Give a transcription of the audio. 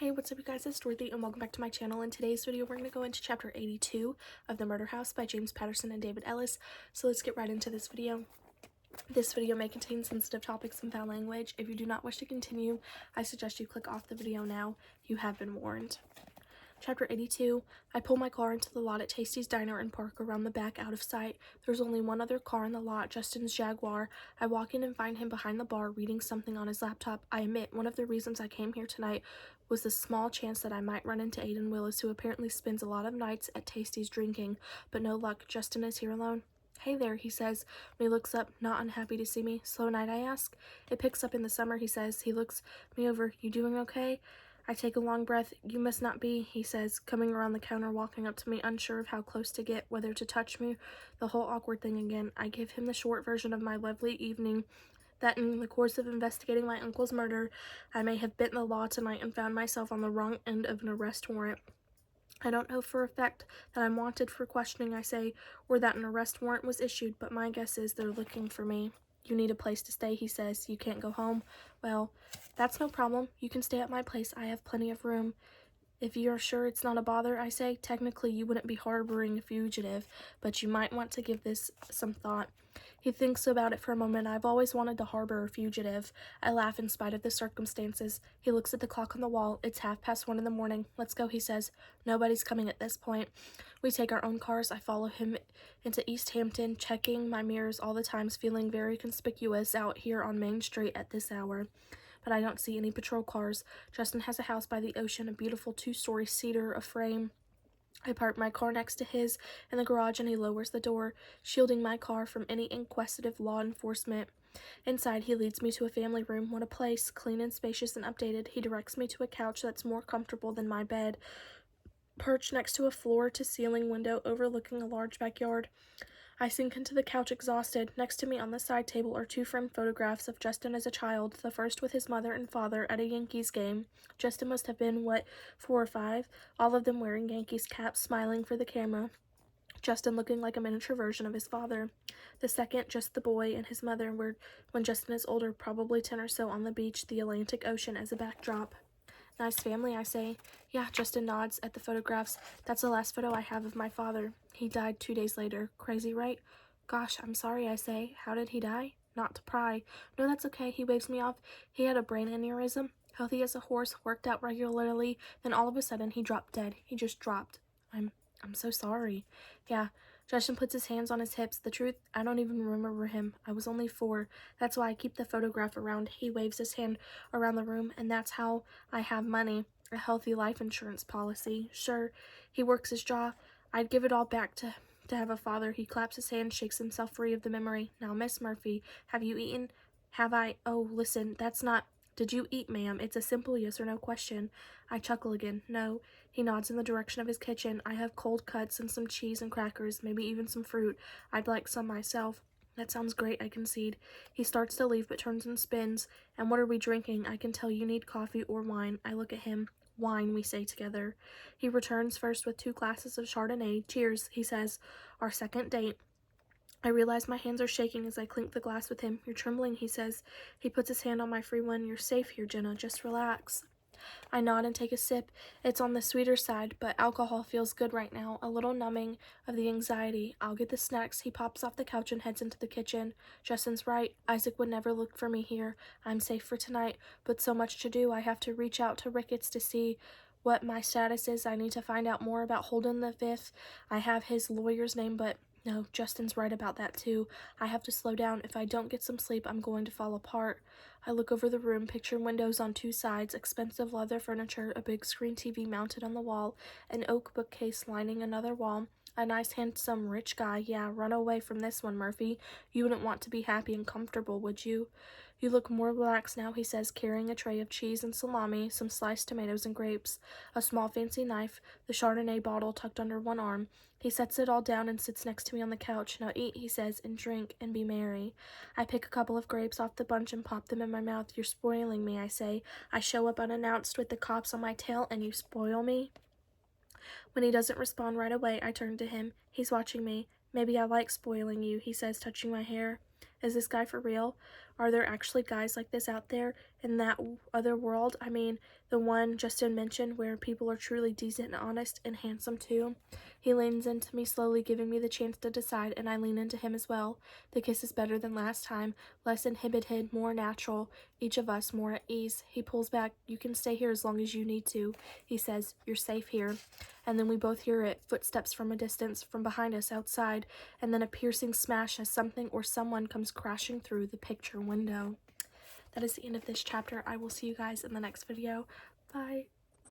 Hey, what's up you guys, it's Dorothy and welcome back to my channel. In today's video, we're going to go into chapter 82 of The Murder House by James Patterson and David Ellis. So let's get right into this video. This video may contain sensitive topics and foul language. If you do not wish to continue, I suggest you click off the video now. You have been warned. Chapter 82, I pull my car into the lot at Ch82's diner and park around the back out of sight. There's only one other car in the lot, Justin's Jaguar. I walk in and find him behind the bar reading something on his laptop. I admit, one of the reasons I came here tonight was the small chance that I might run into Aiden Willis, who apparently spends a lot of nights at Ch82's drinking, but no luck. Justin is here alone. Hey there, he says when he looks up, not unhappy to see me. Slow night, I ask. It picks up in the summer, he says. He looks me over. You doing okay? I take a long breath. You must not be, he says, coming around the counter, walking up to me, unsure of how close to get, whether to touch me, the whole awkward thing again. I give him the short version of my lovely evening, that in the course of investigating my uncle's murder, I may have bent the law tonight and found myself on the wrong end of an arrest warrant. I don't know for a fact that I'm wanted for questioning, I say, or that an arrest warrant was issued, but my guess is they're looking for me. You need a place to stay, he says. You can't go home. Well, that's no problem. You can stay at my place. I have plenty of room. If you're sure it's not a bother, I say, technically you wouldn't be harboring a fugitive, but you might want to give this some thought. He thinks about it for a moment. I've always wanted to harbor a fugitive. I laugh in spite of the circumstances. He looks at the clock on the wall. It's 1:30 in the morning. Let's go, he says. Nobody's coming at this point. We take our own cars. I follow him into East Hampton, checking my mirrors all the times, feeling very conspicuous out here on Main Street at this hour. But I don't see any patrol cars. Justin has a house by the ocean, a beautiful 2-story cedar frame. I park my car next to his in the garage and he lowers the door, shielding my car from any inquisitive law enforcement. Inside, he leads me to a family room. What a place, clean and spacious and updated. He directs me to a couch that's more comfortable than my bed, perched next to a floor-to-ceiling window overlooking a large backyard. I sink into the couch exhausted. Next to me on the side table are 2 framed photographs of Justin as a child, the first with his mother and father at a Yankees game. Justin must have been, 4 or 5, all of them wearing Yankees caps, smiling for the camera. Justin looking like a miniature version of his father. The second, just the boy and his mother, when Justin is older, probably 10 or so, on the beach, the Atlantic Ocean as a backdrop. Nice family, I say. Yeah, Justin nods at the photographs. That's the last photo I have of my father. He died 2 days later. Crazy, right? Gosh, I'm sorry, I say. How did he die? Not to pry. No, that's okay, he waves me off. He had a brain aneurysm, healthy as a horse, worked out regularly, then all of a sudden he dropped dead. He just dropped. I'm so sorry. Yeah. Justin puts his hands on his hips. The truth, I don't even remember him. I was only 4. That's why I keep the photograph around. He waves his hand around the room, and that's how I have money. A healthy life insurance policy. Sure, he works his jaw. I'd give it all back to have a father. He claps his hand, shakes himself free of the memory. Now, Miss Murphy, have you eaten? Have I? Oh, listen, that's not... Did you eat, ma'am? It's a simple yes or no question. I chuckle again. No. He nods in the direction of his kitchen. I have cold cuts and some cheese and crackers, maybe even some fruit. I'd like some myself. That sounds great, I concede. He starts to leave but turns and spins. And what are we drinking? I can tell you need coffee or wine. I look at him. Wine, we say together. He returns first with 2 glasses of Chardonnay. Cheers, he says. Our second date. I realize my hands are shaking as I clink the glass with him. You're trembling, he says. He puts his hand on my free one. You're safe here, Jenna. Just relax. I nod and take a sip. It's on the sweeter side, but alcohol feels good right now, a little numbing of the anxiety. I'll get the snacks. He pops off the couch and heads into the kitchen. Justin's right. Isaac would never look for me here. I'm safe for tonight, but so much to do. I have to reach out to Ricketts to see what my status is. I need to find out more about Holden the Fifth. I have his lawyer's name, but no, Justin's right about that too. I have to slow down. If I don't get some sleep, I'm going to fall apart. I look over the room, picture windows on 2 sides, expensive leather furniture, a big screen TV mounted on the wall, an oak bookcase lining another wall. A nice, handsome, rich guy. Yeah, run away from this one, Murphy. You wouldn't want to be happy and comfortable, would you? You look more relaxed now, he says, carrying a tray of cheese and salami, some sliced tomatoes and grapes, a small fancy knife, the Chardonnay bottle tucked under one arm. He sets it all down and sits next to me on the couch. Now eat, he says, and drink, and be merry. I pick a couple of grapes off the bunch and pop them in my mouth. You're spoiling me, I say. I show up unannounced with the cops on my tail, and you spoil me? When he doesn't respond right away, I turn to him. He's watching me. Maybe I like spoiling you, he says, touching my hair. Is this guy for real? Are there actually guys like this out there in that other world? I mean, the one Justin mentioned where people are truly decent and honest and handsome too. He leans into me slowly, giving me the chance to decide, and I lean into him as well. The kiss is better than last time, less inhibited, more natural, each of us more at ease. He pulls back. You can stay here as long as you need to. He says, you're safe here. And then we both hear it, footsteps from a distance, from behind us outside, and then a piercing smash as something or someone comes crashing through the picture window. That is the end of this chapter. I will see you guys in the next video. Bye.